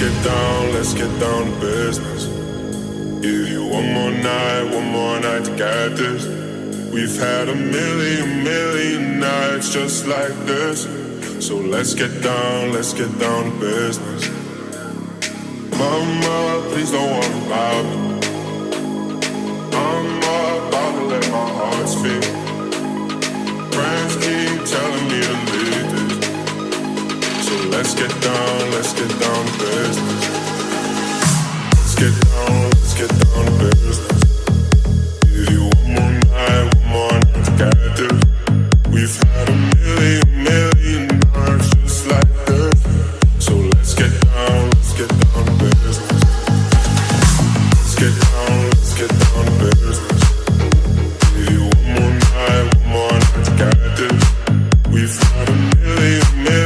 let's get down to business. Give you one more night to get this. We've had a million nights just like this. So let's get down to business. Mama, please don't worry about me. I'm about to let my heart speak. Friends keep telling me to leave this. So let's get down to business. Let's get down to business. Give you one more night to get this. We've had a